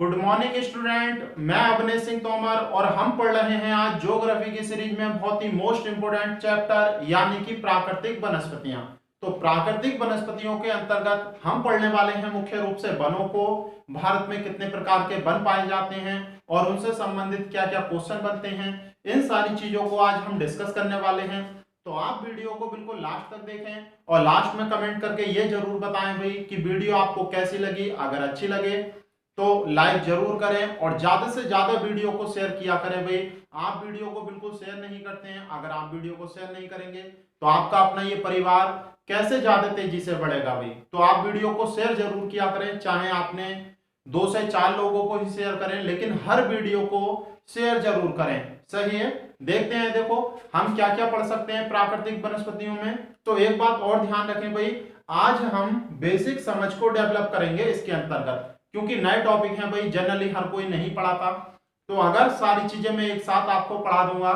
Good morning student, मैं अवनीश सिंह तोमर और हम पढ़ रहे हैं आज ज्योग्राफी की सीरीज में बहुत ही मोस्ट इंपोर्टेंट चैप्टर यानी कि प्राकृतिक वनस्पतियां। तो प्राकृतिक वनस्पतियों के अंतर्गत हम पढ़ने वाले हैं मुख्य रूप से वनों को, भारत में कितने प्रकार के वन पाए जाते हैं और उनसे संबंधित क्या क्या क्वेश्चन बनते हैं, इन सारी चीजों को आज हम डिस्कस करने वाले हैं। तो आप वीडियो को बिल्कुल लास्ट तक देखें और लास्ट में कमेंट करके ये जरूर बताएं भाई कि वीडियो आपको कैसी लगी। अगर अच्छी लगे तो लाइक जरूर करें और ज्यादा से ज्यादा वीडियो को शेयर किया करें भाई। आप वीडियो को बिल्कुल शेयर नहीं करते हैं, अगर आप वीडियो को शेयर नहीं करेंगे तो आपका अपना ये परिवार कैसे ज्यादा तेजी से बढ़ेगा भाई। तो आप वीडियो को शेयर जरूर किया करें, चाहे आपने 2 से 4 लोगों को ही शेयर करें, लेकिन हर वीडियो को शेयर जरूर करें। सही है, देखते हैं देखो हम क्या क्या पढ़ सकते हैं प्राकृतिक वनस्पतियों में। तो एक बात और ध्यान रखें भाई, आज हम बेसिक समझ को डेवलप करेंगे इसके अंतर्गत, क्योंकि नए टॉपिक हैं भाई, जनरली हर कोई नहीं पढ़ाता। तो अगर सारी चीजें मैं एक साथ आपको पढ़ा दूंगा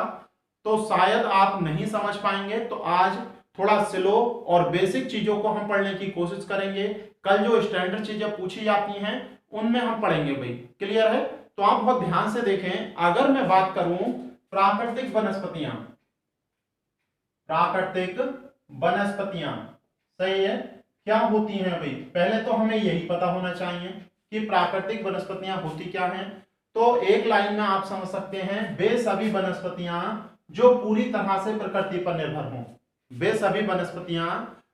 तो शायद आप नहीं समझ पाएंगे। तो आज थोड़ा स्लो और बेसिक चीजों को हम पढ़ने की कोशिश करेंगे। कल जो स्टैंडर्ड चीजें पूछी जाती हैं उनमें हम पढ़ेंगे भाई। क्लियर है? तो आप बहुत ध्यान से देखें। अगर मैं बात करूं प्राकृतिक वनस्पतियां, प्राकृतिक वनस्पतियां सही है क्या होती हैं भाई, पहले तो हमें यही पता होना चाहिए कि प्राकृतिक वनस्पतियां होती क्या हैं। तो एक लाइन में आप समझ सकते हैं, वे सभी वनस्पतियां जो पूरी तरह से प्रकृति पर निर्भर हों। वे सभी वनस्पतियां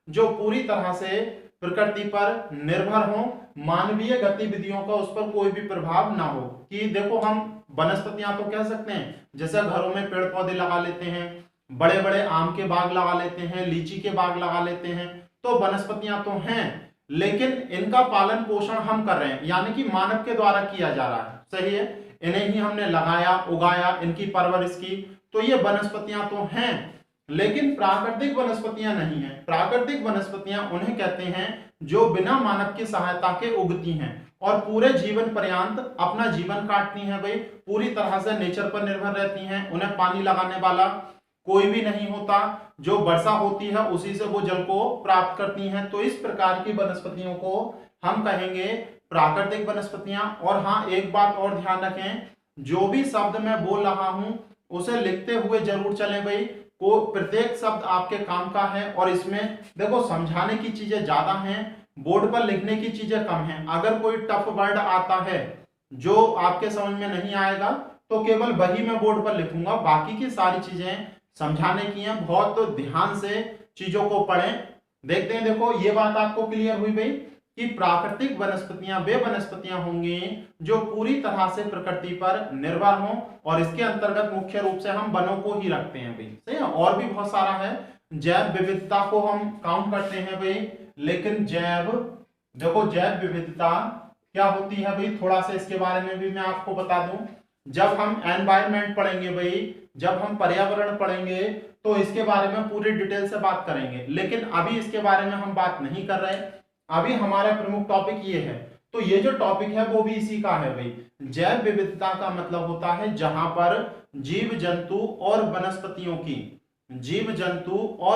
जो पूरी तरह से प्रकृति पर निर्भर हों, मानवीय गतिविधियों का उस पर कोई भी प्रभाव ना हो। कि देखो हम वनस्पतियां तो कह सकते हैं, जैसे घरों में पेड़ पौधे लगा लेते हैं, बड़े बड़े आम के बाग लगा लेते हैं, लीची के बाग लगा लेते हैं, तो वनस्पतियां तो हैं, लेकिन इनका पालन पोषण हम कर रहे हैं, यानी कि मानव के द्वारा किया जा रहा है। सही है, इन्हें ही हमने लगाया, उगाया, इनकी परवरिश की, तो ये वनस्पतियां तो हैं। लेकिन प्राकृतिक वनस्पतियां नहीं है। प्राकृतिक वनस्पतियां उन्हें कहते हैं जो बिना मानव की सहायता के उगती हैं और पूरे जीवन पर्यंत अपना जीवन काटती हैं भाई, पूरी तरह से नेचर पर निर्भर रहती हैं। उन्हें पानी लगाने वाला कोई भी नहीं होता, जो वर्षा होती है उसी से वो जल को प्राप्त करती हैं। तो इस प्रकार की वनस्पतियों को हम कहेंगे प्राकृतिक वनस्पतियां। और हाँ, एक बात और ध्यान रखें, जो भी शब्द मैं बोल रहा हूं उसे लिखते हुए जरूर चलें भाई। को प्रत्येक शब्द आपके काम का है और इसमें देखो समझाने की चीजें ज्यादा हैं, बोर्ड पर लिखने की चीजें कम हैं। अगर कोई टफ वर्ड आता है जो आपके समझ में नहीं आएगा तो केवल वही मैं बोर्ड पर लिखूंगा, बाकी की सारी चीजें समझाने की हैं। बहुत ध्यान से चीजों को पढ़ें। देखते हैं, देखो ये बात आपको क्लियर हुई भाई कि प्राकृतिक वनस्पतियां वे वनस्पतियां होंगी जो पूरी तरह से प्रकृति पर निर्भर हों, और इसके अंतर्गत मुख्य रूप से हम वनों को ही रखते हैं भाई। सही है, और भी बहुत सारा है, जैव विविधता को हम काउंट करते हैं भाई। लेकिन देखो जैव विविधता क्या होती है भाई, थोड़ा सा इसके बारे में भी मैं आपको बता दूं। जब हम एनवायरमेंट पढ़ेंगे भाई, जब हम पर्यावरण पढ़ेंगे तो इसके बारे में पूरी डिटेल से बात करेंगे, लेकिन अभी इसके बारे में हम बात नहीं कर रहे। अभी हमारा प्रमुख टॉपिक ये है। तो ये जो टॉपिक है वो भी इसी का है भाई। जैव विविधता का मतलब होता है जहां पर जीव जंतु और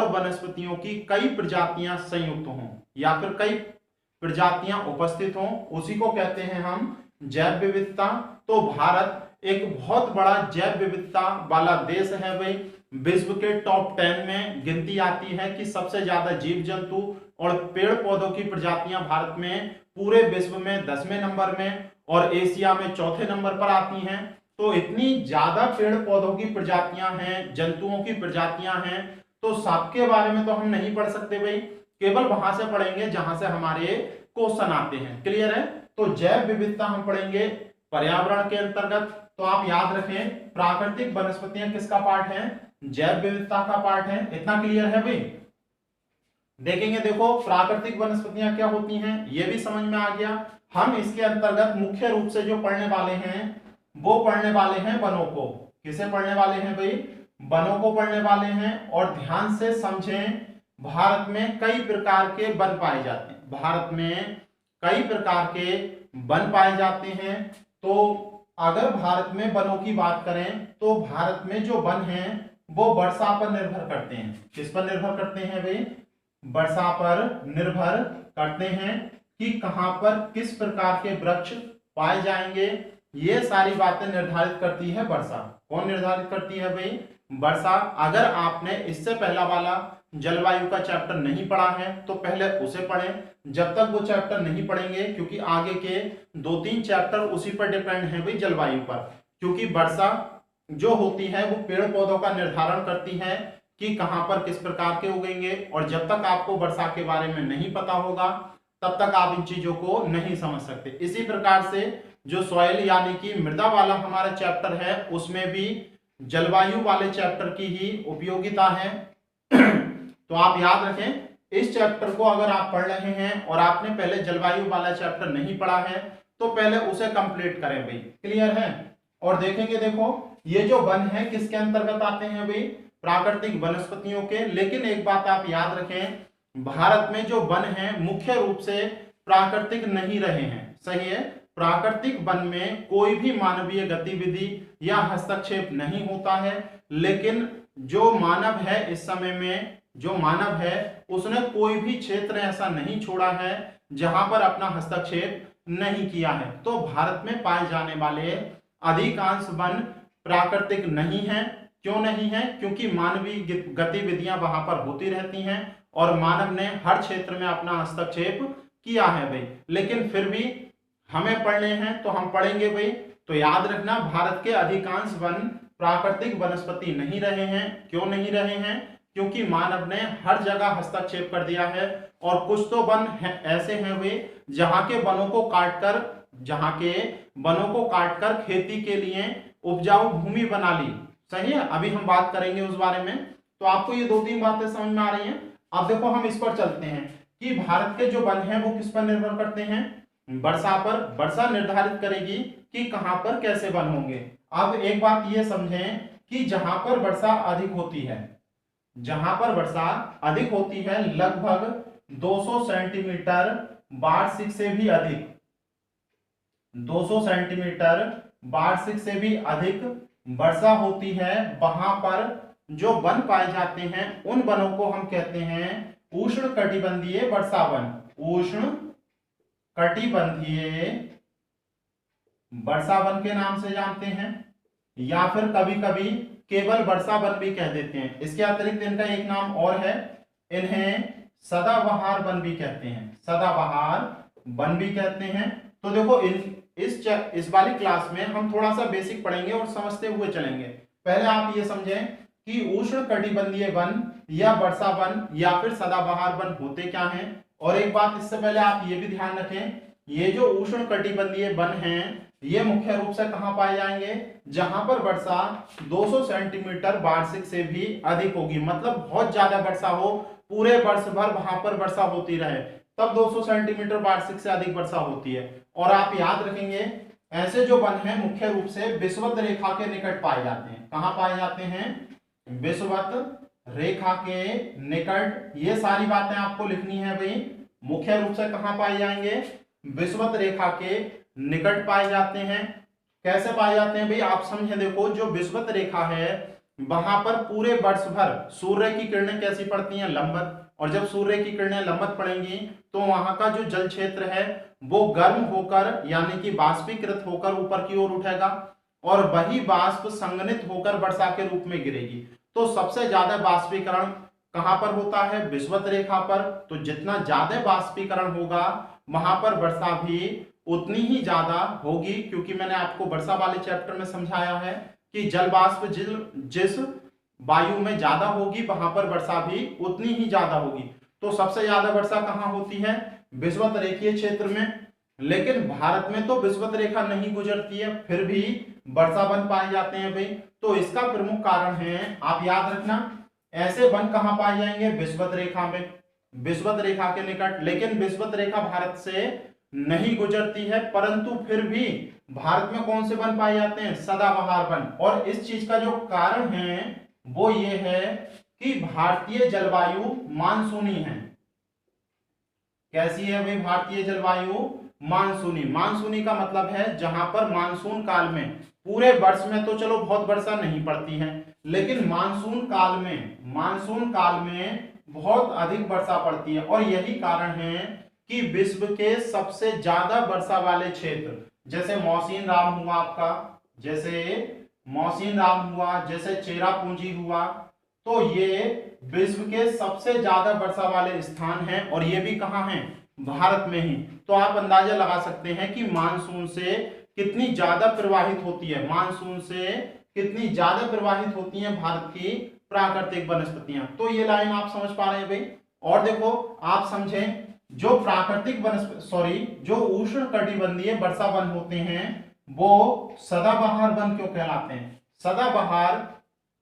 वनस्पतियों की कई प्रजातियां संयुक्त हों या फिर कई प्रजातियां उपस्थित हों, उसी को कहते हैं हम जैव विविधता। तो भारत एक बहुत बड़ा जैव विविधता वाला देश है भाई। विश्व के टॉप 10 में गिनती आती है कि सबसे ज्यादा जीव जंतु और पेड़ पौधों की प्रजातियां भारत में पूरे विश्व में 10वें नंबर में और एशिया में चौथे नंबर पर आती हैं। तो इतनी ज्यादा पेड़ पौधों की प्रजातियां हैं, जंतुओं की प्रजातियां हैं, तो सबके बारे में तो हम नहीं पढ़ सकते भाई, केवल वहां से पढ़ेंगे जहां से हमारे क्वेश्चन आते हैं। क्लियर है? तो जैव विविधता हम पढ़ेंगे पर्यावरण के अंतर्गत। तो आप याद रखें, प्राकृतिक वनस्पतियां किसका पार्ट है? जैव विविधता का पार्ट है। इतना क्लियर है भाई? देखेंगे, देखो प्राकृतिक वनस्पतियां क्या होती हैं ये भी समझ में आ गया। हम इसके अंतर्गत मुख्य रूप से जो पढ़ने वाले हैं वो पढ़ने वाले हैं वनों को। किसे पढ़ने वाले हैं भाई? वनों को पढ़ने वाले हैं। और ध्यान से समझें, भारत में कई प्रकार के वन पाए जाते हैं। भारत में कई प्रकार के वन पाए जाते हैं। तो अगर भारत में वनों की बात करें तो भारत में जो वन हैं वो वर्षा पर निर्भर करते हैं। किस पर निर्भर करते हैं भाई? वर्षा पर निर्भर करते हैं कि कहां पर किस प्रकार के वृक्ष पाए जाएंगे। ये सारी बातें निर्धारित करती है वर्षा। कौन निर्धारित करती है भाई? वर्षा। अगर आपने इससे पहला वाला जलवायु का चैप्टर नहीं पढ़ा है तो पहले उसे पढ़ें। जब तक वो चैप्टर नहीं पढ़ेंगे, क्योंकि आगे के 2-3 चैप्टर उसी पर डिपेंड है भाई, जलवायु पर। क्योंकि वर्षा जो होती है वो पेड़ पौधों का निर्धारण करती है कि कहां पर किस प्रकार के उगेंगे, और जब तक आपको वर्षा के बारे में नहीं पता होगा तब तक आप इन चीजों को नहीं समझ सकते। इसी प्रकार से जो सॉइल यानी कि मृदा वाला हमारा चैप्टर है, उसमें भी जलवायु वाले चैप्टर की ही उपयोगिता है। तो आप याद रखें, इस चैप्टर को अगर आप पढ़ रहे हैं और आपने पहले जलवायु वाला चैप्टर नहीं पढ़ा है तो पहले उसे कंप्लीट करें भाई। क्लियर है? और देखेंगे, देखो ये जो वन है किसके अंतर्गत आते हैं भाई? प्राकृतिक वनस्पतियों के। लेकिन एक बात आप याद रखें, भारत में जो वन है मुख्य रूप से प्राकृतिक नहीं रहे हैं। सही है? प्राकृतिक वन में कोई भी मानवीय गतिविधि या हस्तक्षेप नहीं होता है। लेकिन जो मानव है, इस समय में जो मानव है उसने कोई भी क्षेत्र ऐसा नहीं छोड़ा है जहां पर अपना हस्तक्षेप नहीं किया है। तो भारत में पाए जाने वाले अधिकांश वन प्राकृतिक नहीं है। क्यों नहीं है? क्योंकि मानवीय गतिविधियां वहां पर होती रहती हैं और मानव ने हर क्षेत्र में अपना हस्तक्षेप किया है भाई। लेकिन फिर भी हमें पढ़ने हैं तो हम पढ़ेंगे भाई। तो याद रखना, भारत के अधिकांश वन प्राकृतिक वनस्पति नहीं रहे हैं। क्यों नहीं रहे हैं? क्योंकि मानव ने हर जगह हस्तक्षेप कर दिया है। और कुछ तो वन ऐसे हैं वे जहां के वनों को काटकर खेती के लिए उपजाऊ भूमि बना ली। सही है? अभी हम बात करेंगे उस बारे में। तो आपको ये 2-3 बातें समझ में आ रही हैं। अब देखो हम इस पर चलते हैं कि भारत के जो वन हैं वो किस पर निर्भर करते हैं? वर्षा पर। वर्षा निर्धारित करेगी कि कहां पर कैसे वन होंगे। अब एक बात ये समझें कि जहां पर वर्षा अधिक होती है, लगभग 200 सेंटीमीटर वार्षिक से भी अधिक, 200 सेंटीमीटर वार्षिक से भी अधिक वर्षा होती है, वहां पर जो वन पाए जाते हैं उन वनों को हम कहते हैं उष्ण कटिबंधीय वर्षा वन। उष्ण कटिबंधीय वर्षा वन के नाम से जानते हैं, या फिर कभी कभी केवल वर्षा वन भी कह देते हैं। इसके अतिरिक्त इनका एक नाम और है, इन्हें सदाबहार वन भी कहते हैं। सदाबहार वन भी कहते हैं। तो देखो इस वाली क्लास में हम थोड़ा सा बेसिक पढ़ेंगे और समझते हुए चलेंगे। पहले आप ये समझें कि उष्ण कटिबंधीय वन या वर्षा वन या फिर सदाबहार वन होते क्या हैं। और एक बात इससे पहले आप ये भी ध्यान रखें, ये जो उष्ण कटिबंधीय वन हैं ये मुख्य रूप से कहां पाए जाएंगे? जहां पर वर्षा 200 सेंटीमीटर वार्षिक से भी अधिक होगी, मतलब बहुत ज्यादा वर्षा हो, पूरे वर्ष भर वहां पर वर्षा होती रहे, तब 200 सेंटीमीटर वार्षिक से अधिक वर्षा होती है। और आप याद रखेंगे, ऐसे जो वन हैं मुख्य रूप से विषुवत रेखा के निकट पाए जाते हैं। कहां पाए जाते हैं? विषुवत रेखा के निकट। ये सारी बातें आपको लिखनी है भाई। मुख्य रूप से कहां पाए जाएंगे? विषुवत रेखा के निकट पाए जाते हैं। कैसे पाए जाते हैं भाई? आप समझे, देखो जो विषुवत रेखा है वहां पर पूरे वर्ष भर सूर्य की किरणें कैसी पड़ती हैं? लंबवत। और जब सूर्य की किरणें लंबवत पड़ेंगी तो वहां का जो जल क्षेत्र है वो गर्म होकर यानी कि बाष्पीकृत होकर ऊपर की ओर उठेगा और वही बाष्प संघनित होकर वर्षा के रूप में गिरेगी। तो सबसे ज्यादा बाष्पीकरण कहां पर होता है? विषुवत रेखा पर। तो जितना ज्यादा बाष्पीकरण होगा वहां पर वर्षा भी उतनी ही ज्यादा होगी, क्योंकि मैंने आपको वर्षा वाले चैप्टर में समझाया है कि जल वाष्प जिस वायु में ज्यादा होगी वहां पर वर्षा भी उतनी ही ज्यादा होगी। तो सबसे ज्यादा वर्षा कहां होती है? विषुवत रेखीय क्षेत्र में। लेकिन भारत में तो विषुवत रेखा नहीं गुजरती है, फिर भी वर्षा वन पाए जाते हैं भाई। तो इसका प्रमुख कारण है, आप याद रखना, ऐसे वन कहां पाए जाएंगे? विषुवत रेखा में, विषुवत रेखा के निकट। लेकिन विषुवत रेखा भारत से नहीं गुजरती है, परंतु फिर भी भारत में कौन से वन पाए जाते हैं? सदाबहार वन। और इस चीज का जो कारण है वो ये है कि भारतीय जलवायु मानसूनी है। कैसी है भाई भारतीय जलवायु? मानसूनी। मानसूनी का मतलब है जहां पर मानसून काल में, पूरे वर्ष में तो चलो बहुत वर्षा नहीं पड़ती है, लेकिन मानसून काल में बहुत अधिक वर्षा पड़ती है। और यही कारण है कि विश्व के सबसे ज्यादा वर्षा वाले क्षेत्र जैसे मौसीन राम हुआ आपका, जैसे मौसीन राम हुआ, जैसे चेरापूंजी हुआ, तो ये विश्व के सबसे ज्यादा वर्षा वाले स्थान हैं और ये भी कहाँ हैं, भारत में ही। तो आप अंदाजा लगा सकते हैं कि मानसून से कितनी ज्यादा प्रवाहित होती है, मानसून से कितनी ज्यादा प्रवाहित होती हैं भारत की प्राकृतिक वनस्पतियां। तो ये लाइन आप समझ पा रहे हैं भाई। और देखो आप समझें, जो प्राकृतिक जो उष्ण कटिबंधीय वर्षा वन होते हैं वो सदाबहार वन क्यों कहलाते हैं, सदाबहार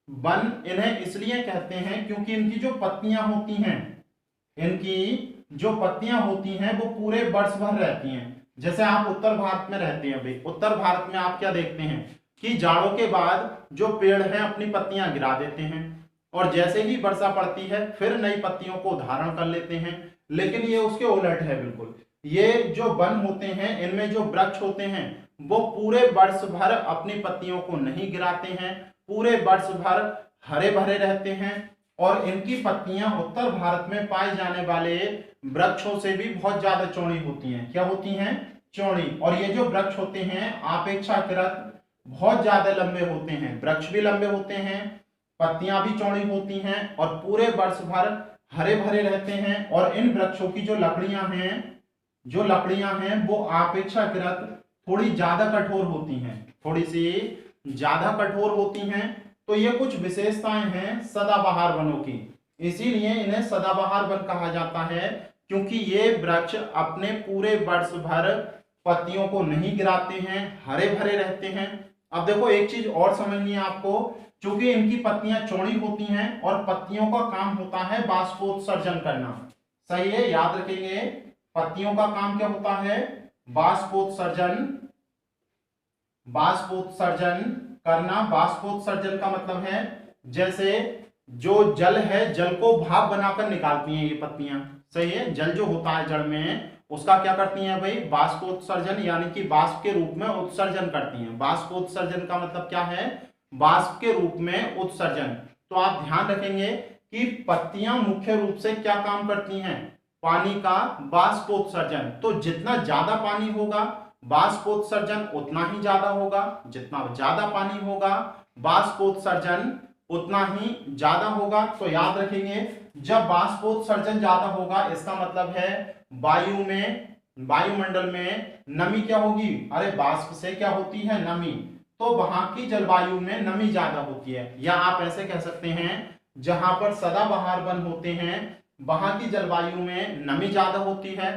वन इन्हें इसलिए कहते हैं क्योंकि इनकी जो पत्तियां होती हैं, इनकी जो पत्तियां होती हैं वो पूरे वर्ष भर रहती हैं। जैसे आप उत्तर भारत में रहते हैं भाई, उत्तर भारत में आप क्या देखते हैं कि जाड़ों के बाद जो पेड़ हैं अपनी पत्तियां गिरा देते हैं और जैसे ही वर्षा पड़ती है फिर नई पत्तियों को धारण कर लेते हैं। लेकिन ये उसके उलट है बिल्कुल। ये जो वन होते हैं इनमें जो वृक्ष होते हैं वो पूरे वर्ष भर अपनी पत्तियों को नहीं गिराते हैं, पूरे वर्ष भर हरे भरे रहते हैं और इनकी पत्तियां उत्तर भारत में पाए जाने वाले वृक्षों से भी बहुत ज्यादा चौड़ी होती हैं। क्या होती हैं, चौड़ी। और ये जो वृक्ष होते हैं अपेक्षाकृत बहुत ज्यादा लंबे होते हैं, वृक्ष भी लंबे होते हैं, पत्तियां भी चौड़ी होती हैं और पूरे वर्ष भर हरे भरे रहते हैं। और इन वृक्षों की जो लकड़ियां हैं वो अपेक्षाकृत थोड़ी ज्यादा कठोर होती हैं, थोड़ी सी ज्यादा कठोर होती हैं। तो ये कुछ विशेषताएं हैं सदाबहार वनों की, इसीलिए इन्हें सदाबहार वन कहा जाता है क्योंकि ये वृक्ष अपने पूरे वर्ष भर पत्तियों को नहीं गिराते हैं, हरे भरे रहते हैं। अब देखो एक चीज और समझनी है आपको, चूंकि इनकी पत्तियां चौड़ी होती हैं और पत्तियों का काम होता है बाष्पोत्सर्जन करना, सही है, याद रखेंगे। पत्तियों का काम क्या होता है, बाष्पोत्सर्जन, बाष्पोत्सर्जन करना। बाष्पोत्सर्जन का मतलब है जैसे जो जल है, जल को भाप बनाकर निकालती हैं ये पत्तियां, सही है। जल जो होता है जड़ में उसका क्या करती हैं भाई, बाष्पोत्सर्जन, यानी कि बाष्प के रूप में उत्सर्जन करती हैं। बाष्पोत्सर्जन का मतलब क्या है, बाष्प के रूप में उत्सर्जन। तो आप ध्यान रखेंगे कि पत्तियां मुख्य रूप से क्या काम करती हैं, पानी का बाष्पोत्सर्जन। तो जितना ज्यादा पानी होगा बाष्पोत्सर्जन उतना ही ज्यादा होगा, जितना ज्यादा पानी होगा बाष्पोत्सर्जन उतना ही ज्यादा होगा। तो याद रखेंगे जब बाष्पोत्सर्जन ज्यादा होगा इसका मतलब है वायु में, वायुमंडल में नमी क्या होगी, अरे बाष्प से क्या होती है, नमी। तो वहां की जलवायु में नमी ज्यादा होती है, या आप ऐसे कह सकते हैं जहां पर सदाबहार वन होते हैं वहां की जलवायु में नमी ज्यादा होती है।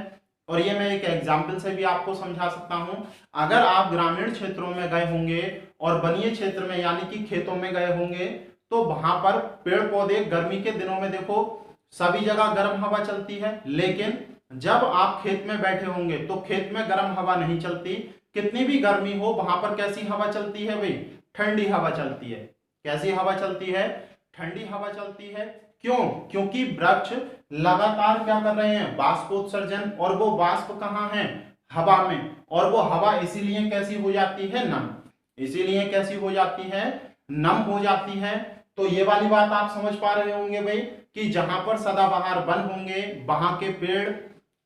और ये मैं एक एग्जाम्पल से भी आपको समझा सकता हूं। अगर आप ग्रामीण क्षेत्रों में गए होंगे और वनीय क्षेत्र में यानी कि खेतों में गए होंगे तो वहां पर पेड़ पौधे गर्मी के दिनों में देखो सभी जगह गर्म हवा चलती है, लेकिन जब आप खेत में बैठे होंगे तो खेत में गर्म हवा नहीं चलती। कितनी भी गर्मी हो वहां पर कैसी हवा चलती है भाई, ठंडी हवा चलती है। कैसी हवा चलती है, ठंडी हवा चलती है। क्यों, क्योंकि वृक्ष लगातार क्या कर रहे हैं, बाष्पोत्सर्जन, और वो बाष्प कहाँ है, हवा में। और वो हवा इसीलिए कैसी हो जाती है, नम। इसीलिए कैसी हो जाती है, नम हो जाती है। तो ये वाली बात आप समझ पा रहे होंगे भाई कि जहां पर सदाबहार वन होंगे वहां के पेड़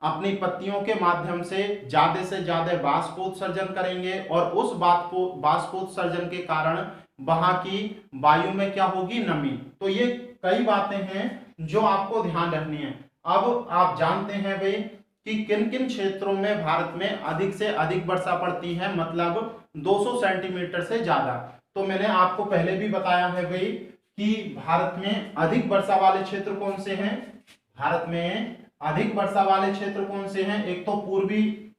अपनी पत्तियों के माध्यम से ज्यादा बाष्पोत्सर्जन करेंगे और उस बाष्पोत्सर्जन के कारण वहां की वायु में क्या होगी, नमी। तो ये कई बातें हैं जो आपको ध्यान रखनी है। अब आप जानते हैं भाई कि किन किन क्षेत्रों में भारत में अधिक से अधिक वर्षा पड़ती है, मतलब 200 सेंटीमीटर से ज्यादा। तो मैंने आपको पहले भी बताया है भाई कि भारत में अधिक वर्षा वाले क्षेत्र कौन से हैं, भारत में अधिक वर्षा वाले क्षेत्र कौन से हैं, एक तो पूर्वी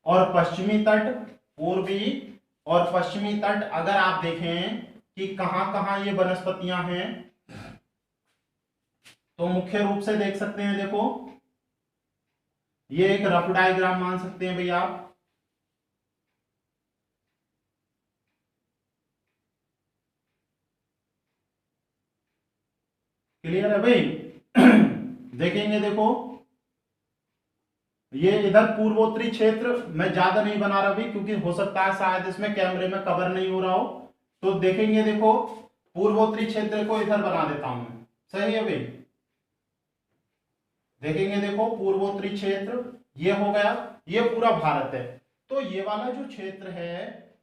और पश्चिमी तट, पूर्वी और पश्चिमी तट। अगर आप देखें कि कहां कहां ये वनस्पतियां हैं तो मुख्य रूप से देख सकते हैं, देखो ये एक रफ डायग्राम मान सकते हैं भैया आप। क्लियर है भाई देखेंगे, देखो ये इधर पूर्वोत्तरी क्षेत्र, मैं ज्यादा नहीं बना रहा भाई क्योंकि हो सकता है शायद इसमें कैमरे में कवर नहीं हो रहा हो। तो देखेंगे, देखो पूर्वोत्तरी क्षेत्र को इधर बना देता हूं मैं, सही है भाई। देखेंगे देखो पूर्वोत्तरी क्षेत्र ये हो गया, ये पूरा भारत है। तो ये वाला जो क्षेत्र है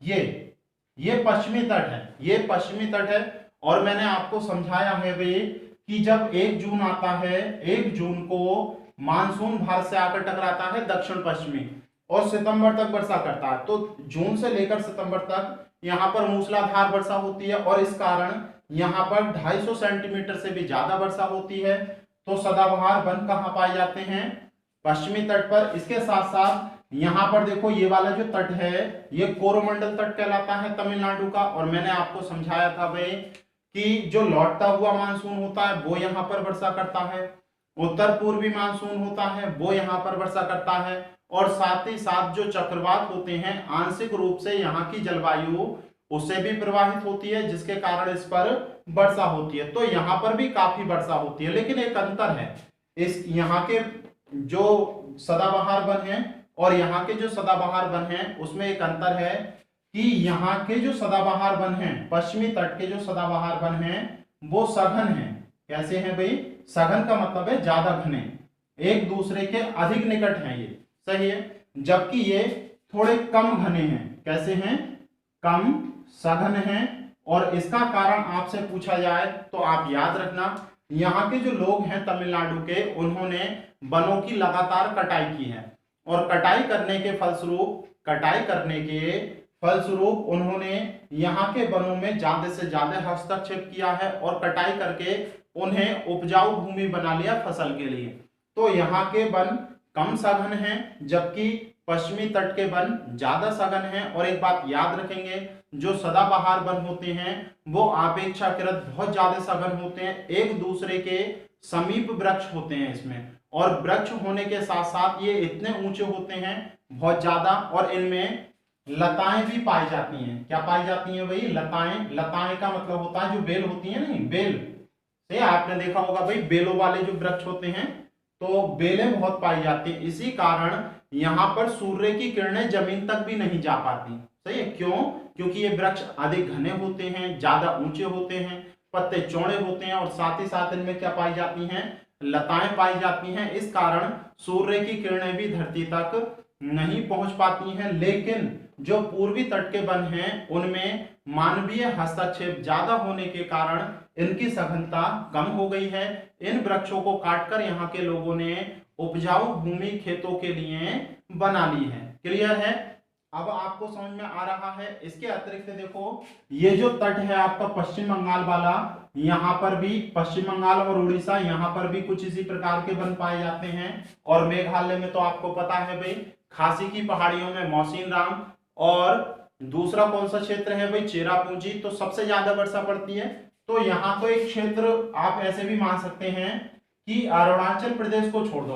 ये पश्चिमी तट है, ये पश्चिमी तट है। और मैंने आपको समझाया है भाई कि जब 1 जून आता है, 1 जून को मानसून भारत से आकर टकराता है दक्षिण पश्चिमी और सितंबर तक वर्षा करता है। तो जून से लेकर सितंबर तक यहाँ पर मूसलाधार वर्षा होती है और इस कारण यहाँ पर 250 सेंटीमीटर से भी ज्यादा वर्षा होती है। तो सदाबहार वन कहाँ पाए जाते हैं? पश्चिमी तट पर। इसके साथ साथ यहाँ पर देखो ये वाला जो तट है ये कोरोमंडल तट कहलाता है तमिलनाडु का। और मैंने आपको समझाया था भाई कि जो लौटता हुआ मानसून होता है वो यहाँ पर वर्षा करता है, उत्तर पूर्वी मानसून होता है वो यहाँ पर वर्षा करता है, और साथ ही साथ जो चक्रवात होते हैं आंशिक रूप से यहाँ की जलवायु उससे भी प्रभावित होती है जिसके कारण इस पर वर्षा होती है। तो यहाँ पर भी काफी वर्षा होती है, लेकिन एक अंतर है, इस यहाँ के जो सदाबहार वन है और यहाँ के जो सदाबहार वन है उसमें एक अंतर है कि यहाँ के जो सदाबहार वन है, पश्चिमी तट के जो सदाबहार वन है वो सघन है। कैसे हैं भाई? सघन का मतलब है ज्यादा घने, एक दूसरे के अधिक निकट हैं, ये सही है। जबकि ये थोड़े कम घने हैं। कैसे हैं? कम सघन हैं। और इसका कारण आपसे पूछा जाए तो आप याद रखना, यहाँ के जो लोग हैं तमिलनाडु के, उन्होंने वनों की लगातार कटाई की है और कटाई करने के फलस्वरूप उन्होंने यहाँ के वनों में ज्यादा से ज्यादा हस्तक्षेप किया है और कटाई करके उन्हें उपजाऊ भूमि बना लिया फसल के लिए। तो यहाँ के वन कम सघन हैं जबकि पश्चिमी तट के वन ज्यादा सघन हैं। और एक बात याद रखेंगे, जो सदाबहार वन होते हैं वो अपेक्षाकृत बहुत ज्यादा सघन होते हैं, एक दूसरे के समीप वृक्ष होते हैं इसमें, और वृक्ष होने के साथ साथ ये इतने ऊंचे होते हैं बहुत ज्यादा, और इनमें लताएं भी पाई जाती हैं। क्या पाई जाती हैं भाई? लताएं। लताएं का मतलब होता है जो बेल होती है, नहीं बेल से आपने देखा होगा भाई, बेलों वाले जो वृक्ष होते हैं तो बेलें बहुत पाई जाती हैं। इसी कारण यहाँ पर सूर्य की किरणें जमीन तक भी नहीं जा पाती। सही है? क्यों? क्योंकि ये वृक्ष अधिक घने होते हैं, ज्यादा ऊंचे होते हैं, पत्ते चौड़े होते हैं और साथ ही साथ इनमें क्या पाई जाती हैं? लताएं पाई जाती हैं। इस कारण सूर्य की किरणें भी धरती तक नहीं पहुंच पाती हैं। लेकिन जो पूर्वी तट के वन हैं उनमें मानवीय हस्तक्षेप ज्यादा होने के कारण इनकी सघनता कम हो गई है। इन वृक्षों को काटकर यहाँ के लोगों ने उपजाऊ भूमि खेतों के लिए बना ली है। क्लियर है? अब आपको समझ में आ रहा है। इसके अतिरिक्त देखो ये जो तट है आपका पश्चिम बंगाल वाला, यहाँ पर भी पश्चिम बंगाल और उड़ीसा, यहाँ पर भी कुछ इसी प्रकार के वन पाए जाते हैं। और मेघालय में तो आपको पता है भाई, खासी की पहाड़ियों में मौसिन राम, और दूसरा कौन सा क्षेत्र है भाई? चेरापूंजी। तो सबसे ज्यादा वर्षा पड़ती है। तो यहाँ तो एक क्षेत्र आप ऐसे भी मान सकते हैं कि अरुणाचल प्रदेश को छोड़ दो,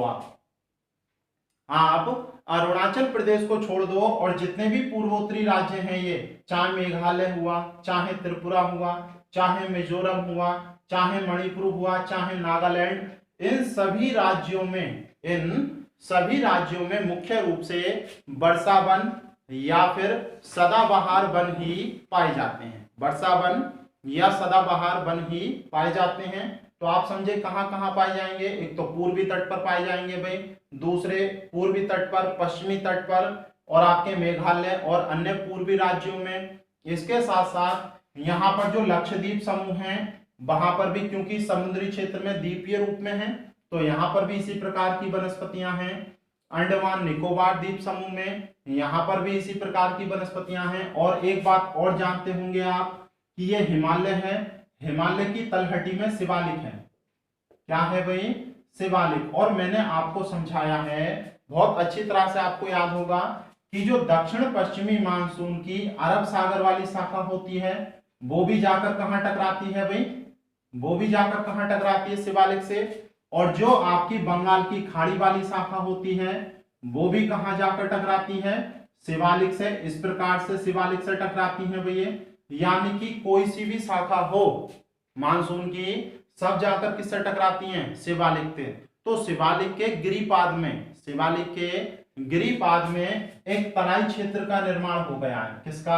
आप अरुणाचल प्रदेश को छोड़ दो और जितने भी पूर्वोत्तरी राज्य हैं ये, चाहे मेघालय हुआ, चाहे त्रिपुरा हुआ, चाहे मिजोरम हुआ, चाहे मणिपुर हुआ, चाहे नागालैंड, इन सभी राज्यों में मुख्य रूप से वर्षा वन या फिर सदाबहार वन ही पाए जाते हैं। वर्षा वन या सदाबहार वन ही पाए जाते हैं। तो आप समझे कहां कहां पाए जाएंगे? एक तो पूर्वी तट पर पाए जाएंगे भाई, दूसरे पूर्वी तट पर, पश्चिमी तट पर, और आपके मेघालय और अन्य पूर्वी राज्यों में। इसके साथ साथ यहाँ पर जो लक्षद्वीप समूह हैं वहां पर भी, क्योंकि समुद्री क्षेत्र में द्वीपीय रूप में है, तो यहाँ पर भी इसी प्रकार की वनस्पतियां हैं। अंडमान निकोबार द्वीप समूह में यहाँ पर भी इसी प्रकार की वनस्पतियां हैं। और एक बात और जानते होंगे आप कि ये हिमालय है, हिमालय की तलहटी में शिवालिक है। क्या है भाई? शिवालिक। और मैंने आपको समझाया है बहुत अच्छी तरह से, आपको याद होगा कि जो दक्षिण पश्चिमी मानसून की अरब सागर वाली शाखा होती है वो भी जाकर कहां टकराती है भाई? वो भी जाकर कहां टकराती है? शिवालिक से। और जो आपकी बंगाल की खाड़ी वाली शाखा होती है वो भी कहां जाकर टकराती है? शिवालिक से। इस प्रकार से शिवालिक से टकराती है भैया। यानी कि कोई सी भी शाखा हो मानसून की, सब जाकर किससे टकराती हैं? शिवालिक से। तो शिवालिक के गिरिपाद में एक तराई क्षेत्र का निर्माण हो गया है। किसका?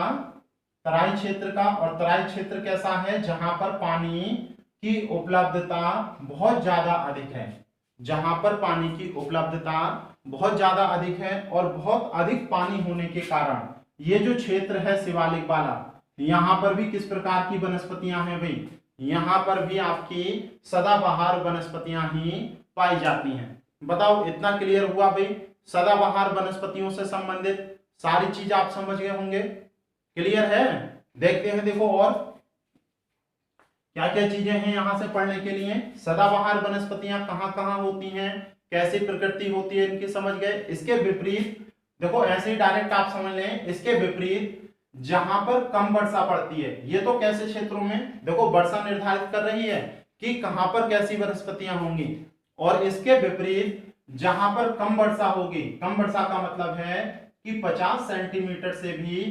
तराई क्षेत्र का। और तराई क्षेत्र कैसा है? जहां पर पानी की उपलब्धता बहुत ज्यादा अधिक है। जहां पर पानी की उपलब्धता बहुत ज्यादा अधिक है और बहुत अधिक पानी होने के कारण ये जो क्षेत्र है शिवालिक वाला, यहां पर भी किस प्रकार की वनस्पतियां हैं भाई, यहां पर भी आपकी सदाबहार वनस्पतियां ही पाई जाती हैं। बताओ इतना क्लियर हुआ भाई, सदाबहार वनस्पतियों से संबंधित सारी चीज आप समझ गए होंगे, क्लियर है। देखते हैं, देखो और क्या क्या चीजें हैं यहां से पढ़ने के लिए। सदाबहार वनस्पतियां कहां कहां होती हैं, कैसी प्रकृति होती है इनकी, समझ गए। इसके विपरीत देखो, ऐसे ही डायरेक्ट आप समझ लें, इसके विपरीत जहां पर कम वर्षा पड़ती है, ये तो कैसे क्षेत्रों में देखो वर्षा निर्धारित कर रही है कि कहां पर कैसी वनस्पतियां होंगी, और इसके विपरीत जहां पर कम वर्षा होगी, कम वर्षा का मतलब है कि 50 सेंटीमीटर से भी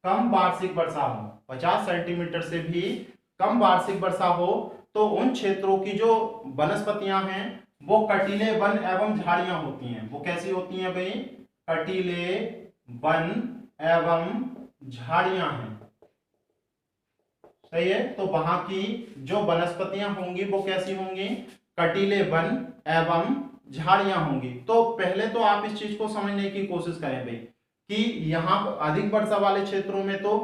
कम वार्षिक वर्षा हो, 50 सेंटीमीटर से भी कम वार्षिक वर्षा हो, तो उन क्षेत्रों की जो वनस्पतियां हैं वो कटीले वन एवं झाड़ियां होती हैं। वो कैसी होती हैं भाई, कटीले वन एवं झाड़ियां हैं, सही है। तो वहां की जो वनस्पतियां होंगी वो कैसी होंगी, कटीले वन एवं झाड़ियां होंगी। तो पहले तो आप इस चीज को समझने की कोशिश करें भाई कि यहाँ अधिक वर्षा वाले क्षेत्रों में तो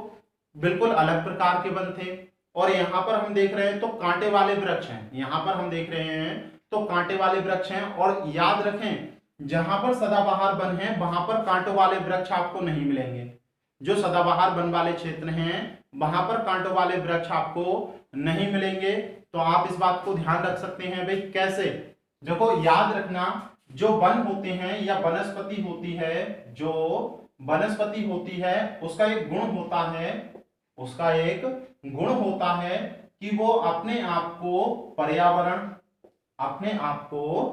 बिल्कुल अलग प्रकार के वन थे, और यहाँ पर हम देख रहे हैं तो कांटे वाले वृक्ष हैं, यहाँ पर हम देख रहे हैं तो कांटे वाले वृक्ष हैं। और याद रखें, जहां पर सदाबहार वन है वहां पर कांटों वाले वृक्ष आपको नहीं मिलेंगे। जो सदाबहार वन वाले क्षेत्र हैं वहां पर कांटों वाले वृक्ष आपको नहीं मिलेंगे। तो आप इस बात को ध्यान रख सकते हैं भाई, कैसे, देखो याद रखना, जो वन होते हैं या वनस्पति होती है, जो वनस्पति होती है उसका एक गुण होता है, उसका एक गुण होता है कि वो अपने आप को पर्यावरण, अपने आप को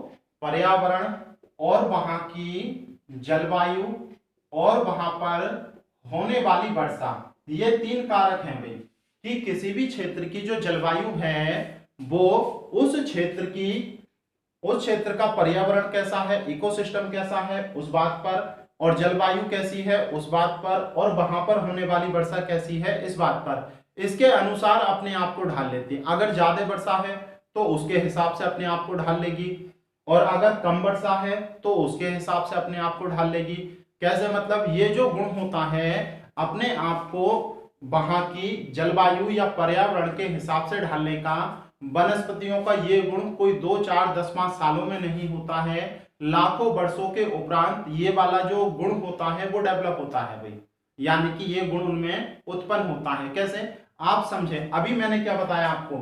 पर्यावरण और वहां की जलवायु और वहां पर होने वाली वर्षा, ये तीन कारक हैं भाई, कि किसी भी क्षेत्र की जो जलवायु है वो उस क्षेत्र का पर्यावरण कैसा है, इकोसिस्टम कैसा है उस बात पर, और जलवायु कैसी है उस बात पर, और वहां पर होने वाली वर्षा कैसी है इस बात पर, इसके अनुसार अपने आप को ढाल लेती है। अगर ज्यादा वर्षा है तो उसके हिसाब से अपने आप को ढाल लेगी, और अगर कम वर्षा है तो उसके हिसाब से अपने आप को ढाल लेगी। कैसे, मतलब ये जो गुण होता है अपने आप को वहां की जलवायु या पर्यावरण के हिसाब से ढालने का, वनस्पतियों का ये गुण कोई 2, 4, 10, 5 सालों में नहीं होता है, लाखों वर्षों के उपरांत ये वाला जो गुण होता है वो डेवलप होता है भाई, यानी कि ये गुण उनमें उत्पन्न होता है। कैसे, आप समझे, अभी मैंने क्या बताया आपको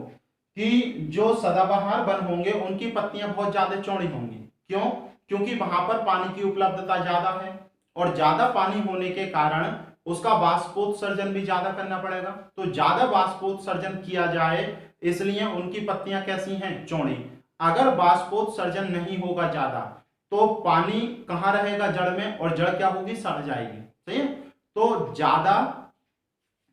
कि जो सदाबहार वन होंगे उनकी पत्तियां बहुत ज्यादा चौड़ी होंगी। क्यों, क्योंकि वहां पर पानी की उपलब्धता ज्यादा है, और ज्यादा पानी होने के कारण उसका वाष्पोत्सर्जन भी ज्यादा करना पड़ेगा। तो ज्यादा वाष्पोत्सर्जन किया जाए इसलिए उनकी पत्तियां कैसी हैं, चौड़ी। अगर वाष्पोत्सर्जन नहीं होगा ज्यादा तो पानी कहां रहेगा, जड़ में, और जड़ क्या होगी, सड़ जाएगी, सही है। तो ज्यादा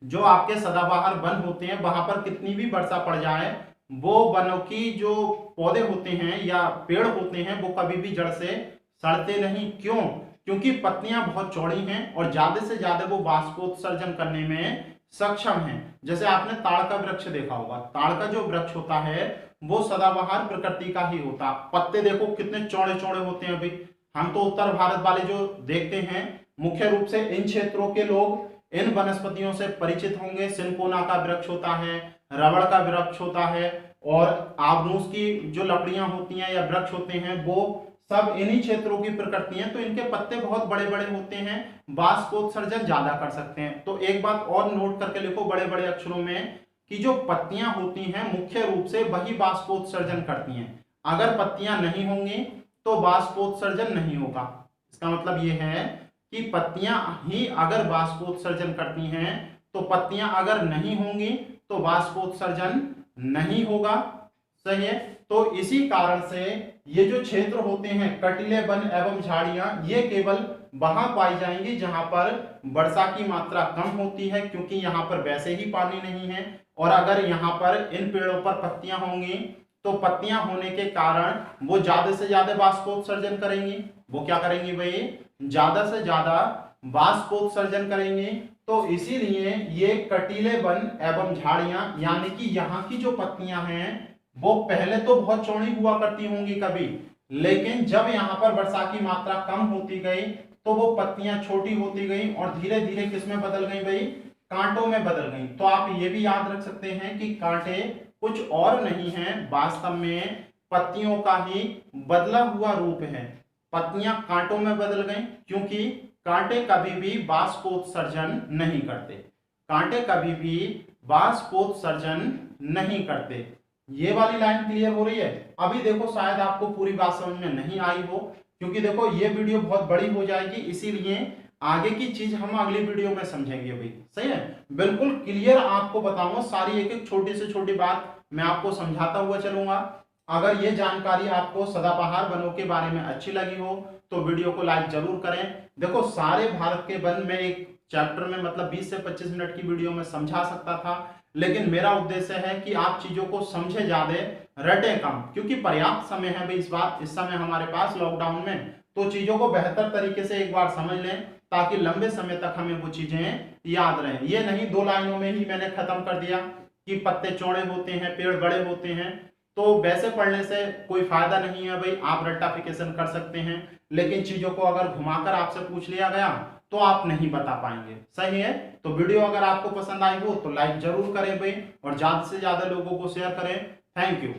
जो आपके सदाबहार वन होते हैं वहां पर कितनी भी वर्षा पड़ जाए, वो वनों की जो पौधे होते हैं या पेड़ होते हैं वो कभी भी जड़ से सड़ते नहीं। क्यों, क्योंकि पत्तियां बहुत चौड़ी हैं और ज्यादा से ज्यादा वो वाष्पोत्सर्जन करने में सक्षम हैं। जैसे आपने ताड़ का वृक्ष देखा होगा, ताड़ का जो वृक्ष होता है वो सदाबहार प्रकृति का ही होता, पत्ते देखो कितने चौड़े चौड़े होते हैं भाई। हम तो उत्तर भारत वाले जो देखते हैं, मुख्य रूप से इन क्षेत्रों के लोग इन वनस्पतियों से परिचित होंगे। सिनकोना का वृक्ष होता है, रबड़ का वृक्ष होता है, और आबनूस की जो लकड़ियां होती हैं या वृक्ष होते हैं वो सब इन्हीं क्षेत्रों की प्रकृति हैं। तो इनके पत्ते बहुत बड़े बड़े होते हैं, वाष्पोत्सर्जन ज्यादा कर सकते हैं। तो एक बात और नोट करके लिखो बड़े बड़े अक्षरों में, कि जो पत्तियां होती हैं मुख्य रूप से वही वाष्पोत्सर्जन करती हैं। अगर पत्तियां नहीं होंगी तो वाष्पोत्सर्जन नहीं होगा। इसका मतलब ये है कि पत्तियां ही अगर वाष्पोत्सर्जन करती हैं, तो पत्तियां अगर नहीं होंगी तो वाष्पोत्सर्जन नहीं होगा, सही है। तो इसी कारण से ये जो क्षेत्र होते हैं कटीले वन एवं झाड़ियां, ये केवल वहां पाई जाएंगी जहां पर वर्षा की मात्रा कम होती है, क्योंकि यहाँ पर वैसे ही पानी नहीं है। और अगर यहाँ पर इन पेड़ों पर पत्तियां होंगी तो पत्तियां होने के कारण वो ज्यादा से ज्यादा वाष्पोत्सर्जन करेंगी। वो क्या करेंगी भाई, ज्यादा से ज्यादा वाष्पोत्सर्जन करेंगे। तो इसीलिए ये कटीले वन एवं झाड़ियां, यानी कि यहाँ की जो पत्तियां हैं वो पहले तो बहुत चौड़ी हुआ करती होंगी कभी, लेकिन जब यहाँ पर वर्षा की मात्रा कम होती गई तो वो पत्तियां छोटी होती गई और धीरे धीरे किस में बदल गई भाई, कांटों में बदल गई। तो आप ये भी याद रख सकते हैं कि कांटे कुछ और नहीं है, वास्तव में पत्तियों का ही बदला हुआ रूप है। पत्तियां कांटों में बदल गई क्योंकि कांटे कभी भी बाष्पोत्सर्जन नहीं करते, कांटे कभी भी बाष्पोत्सर्जन नहीं करते। ये वाली लाइन क्लियर हो रही है। अभी देखो शायद आपको पूरी बात समझ में नहीं आई हो, क्योंकि देखो ये वीडियो बहुत बड़ी हो जाएगी, इसीलिए आगे की चीज हम अगली वीडियो में समझेंगे भाई। सही है, बिल्कुल क्लियर आपको बताऊंगा, सारी एक एक छोटी से छोटी बात मैं आपको समझाता हुआ चलूंगा। अगर ये जानकारी आपको सदाबहार वनों के बारे में अच्छी लगी हो तो वीडियो को लाइक जरूर करें। देखो सारे भारत के वन में एक चैप्टर में मतलब 20 से 25 मिनट की वीडियो में समझा सकता था, लेकिन मेरा उद्देश्य है कि आप चीजों को समझे ज्यादा, रटे कम, क्योंकि पर्याप्त समय है भाई इस समय हमारे पास लॉकडाउन में। तो चीजों को बेहतर तरीके से एक बार समझ लें ताकि लंबे समय तक हमें वो चीजें याद रहें। ये नहीं 2 लाइनों में ही मैंने खत्म कर दिया कि पत्ते चौड़े होते हैं, पेड़ बड़े होते हैं, तो वैसे पढ़ने से कोई फायदा नहीं है भाई। आप रट्टाफिकेशन कर सकते हैं, लेकिन चीजों को अगर घुमाकर आपसे पूछ लिया गया तो आप नहीं बता पाएंगे। सही है, तो वीडियो अगर आपको पसंद आई हो तो लाइक जरूर करें भाई, और ज्यादा से ज्यादा लोगों को शेयर करें। Thank you.